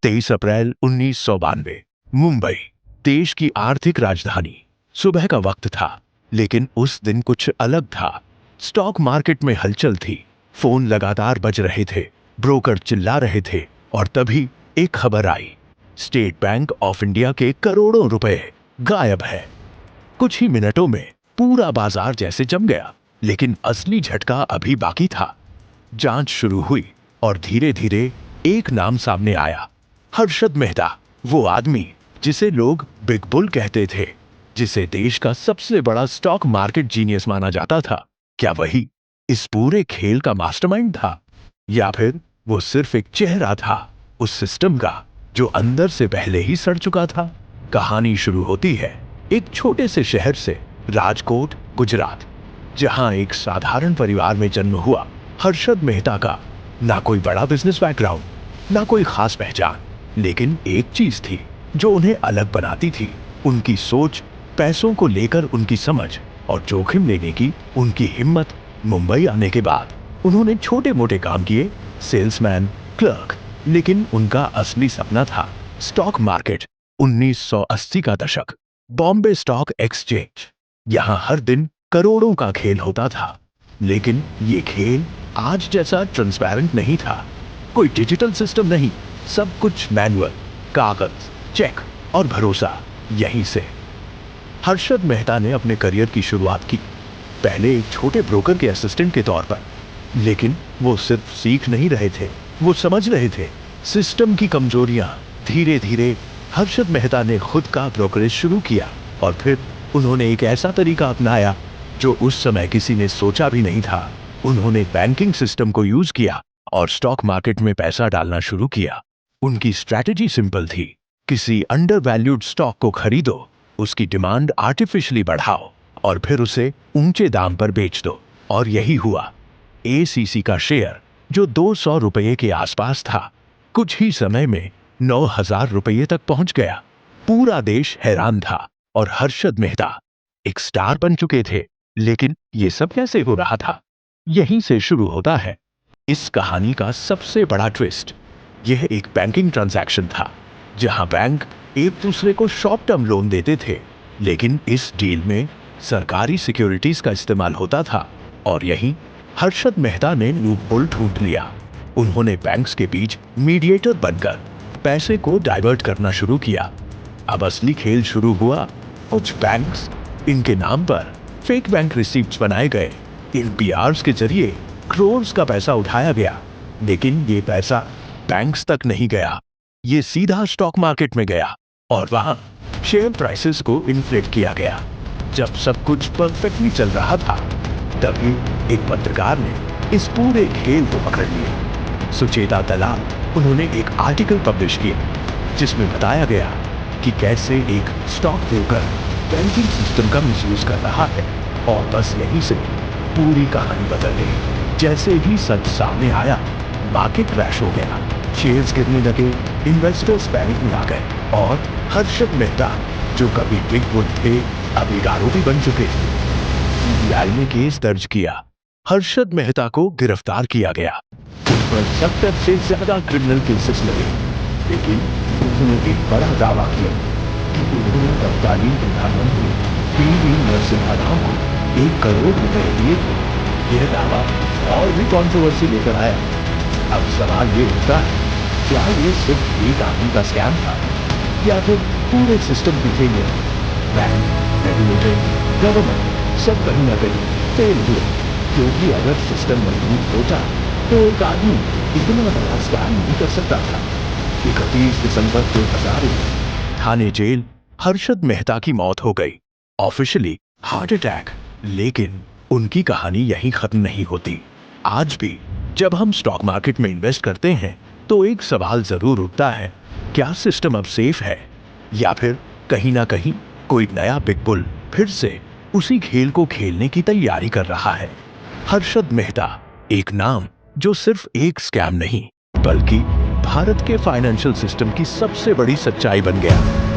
23 अप्रैल 1992। मुंबई, देश की आर्थिक राजधानी। सुबह का वक्त था, लेकिन उस दिन कुछ अलग था। स्टॉक मार्केट में हलचल थी, फोन लगातार बज रहे थे, ब्रोकर चिल्ला रहे थे, और तभी एक खबर आई। स्टेट बैंक ऑफ इंडिया के करोड़ों रुपए गायब है। कुछ ही मिनटों में पूरा बाजार जैसे जम गया, लेकिन असली झटका अभी बाकी था। जांच शुरू हुई और धीरे धीरे एक नाम सामने आया, हर्षद मेहता। वो आदमी जिसे लोग बिग बुल कहते थे, जिसे देश का सबसे बड़ा स्टॉक मार्केट जीनियस माना जाता था। क्या वही इस पूरे खेल का मास्टरमाइंड था, या फिर वो सिर्फ एक चेहरा था उस सिस्टम का जो अंदर से पहले ही सड़ चुका था? कहानी शुरू होती है एक छोटे से शहर से, राजकोट, गुजरात, जहां एक साधारण परिवार में जन्म हुआ। हर्षद मेहता का ना कोई बड़ा बिजनेस बैकग्राउंड, ना कोई खास पहचान, लेकिन एक चीज थी जो उन्हें अलग बनाती थी, उनकी सोच, पैसों को लेकर उनकी समझ और जोखिम लेने की उनकी हिम्मत। मुंबई आने के बाद उन्होंने छोटे मोटे काम किए, सेल्समैन, क्लर्क, लेकिन उनका असली सपना था स्टॉक मार्केट। 1980 का दशक, बॉम्बे स्टॉक एक्सचेंज। यहां हर दिन करोड़ों का खेल होता था, लेकिन ये खेल आज जैसा ट्रांसपेरेंट नहीं था। कोई डिजिटल सिस्टम नहीं, सब कुछ मैनुअल, कागज, चेक और भरोसा। यहीं से हर्षद मेहता ने अपने करियर की शुरुआत की, पहले एक छोटे ब्रोकर के असिस्टेंट के तौर पर। लेकिन वो सिर्फ सीख नहीं रहे थे, वो समझ रहे थे सिस्टम की कमजोरियां। धीरे धीरे हर्षद मेहता ने खुद का ब्रोकरेज शुरू किया, और फिर उन्होंने एक ऐसा तरीका अपनाया जो उस समय किसी ने सोचा भी नहीं था। उन्होंने बैंकिंग सिस्टम को यूज किया और स्टॉक मार्केट में पैसा डालना शुरू किया। उनकी स्ट्रैटेजी सिंपल थी, किसी अंडर वैल्यूड स्टॉक को खरीदो, उसकी डिमांड आर्टिफिशियली बढ़ाओ और फिर उसे ऊंचे दाम पर बेच दो। और यही हुआ। एसीसी का शेयर जो 200 रुपये के आसपास था, कुछ ही समय में 9,000 रुपये तक पहुंच गया। पूरा देश हैरान था और हर्षद मेहता एक स्टार बन चुके थे। लेकिन ये सब कैसे हो रहा था? यहीं से शुरू होता है इस कहानी का सबसे बड़ा ट्विस्ट। यह एक बैंकिंग ट्रांजैक्शन था, जहां बैंक एक दूसरे को शॉर्ट टर्म लोन देते थे, लेकिन इस डील में सरकारी सिक्योरिटीज का इस्तेमाल होता था। और यहीं हर्षद मेहता ने लूपहोल ढूंढ लिया। उन्होंने बैंक्स के बीच मीडिएटर बनकर पैसे को डाइवर्ट करना शुरू किया। अब असली खेल शुरू हुआ। कुछ बैंक्स, इनके नाम पर फेक बैंक रिसीप्ट्स बनाए गए, एनपीआर्स के जरिए करोड़ का पैसा उठाया गया। लेकिन ये पैसा बैंक्स तक नहीं गया, ये सीधा स्टॉक मार्केट में गया और वहां शेयर प्राइसेस को इन्फ्लेट किया गया। जब सब कुछ परफेक्टली चल रहा था, तभी एक पत्रकार ने इस पूरे खेल को पकड़ लिया। सुचेता दलाल, उन्होंने एक आर्टिकल पब्लिश किया जिसमें बताया गया कि कैसे एक स्टॉक ब्रोकर बैंकिंग सिस्टम का मिसयूज कर रहा है। और बस यहीं से पूरी कहानी बदल गई। जैसे ही सच सामने आया, मार्केट क्रैश हो गया, शेयर्स गिरने लगे, इन्वेस्टर्स पैनिक में आ गए, और हर्षद मेहता, जो कभी बिग बुल थे, अब एक आरोपी बन चुके थे। सीबीआई ने केस दर्ज किया, हर्षद मेहता को गिरफ्तार किया गया। उन पर 70 से ज्यादा क्रिमिनल केसेस लगे, लेकिन उन्होंने एक बड़ा दावा किया कि उन्होंने तत्कालीन प्रधानमंत्री पीवी नरसिम्हा राव को 1 करोड़ रुपए दिए थे। यह दावा और भी कंट्रोवर्सी लेकर आया। अब सवाल ये उठता है, क्या ये सिर्फ एक आदमी का स्कैम था, या फिर पूरे सिस्टम की फेलियर? बैंक, रेगुलेटर, गवर्नमेंट सब कहीं न कहीं फेल हुए, क्योंकि अगर सिस्टम मजबूत होता तो एक आदमी इतना बड़ा स्कैम नहीं कर सकता था। 31 दिसंबर 2001, थाने जेल, हर्षद मेहता की मौत हो गई, ऑफिशियली हार्ट अटैक। लेकिन उनकी कहानी यहीं खत्म नहीं होती। आज भी जब हम स्टॉक मार्केट में इन्वेस्ट करते हैं, तो एक सवाल जरूर उठता है, क्या सिस्टम अब सेफ है, या फिर कहीं ना कहीं कोई नया बिग बुल फिर से उसी खेल को खेलने की तैयारी कर रहा है? हर्षद मेहता, एक नाम जो सिर्फ एक स्कैम नहीं, बल्कि भारत के फाइनेंशियल सिस्टम की सबसे बड़ी सच्चाई बन गया।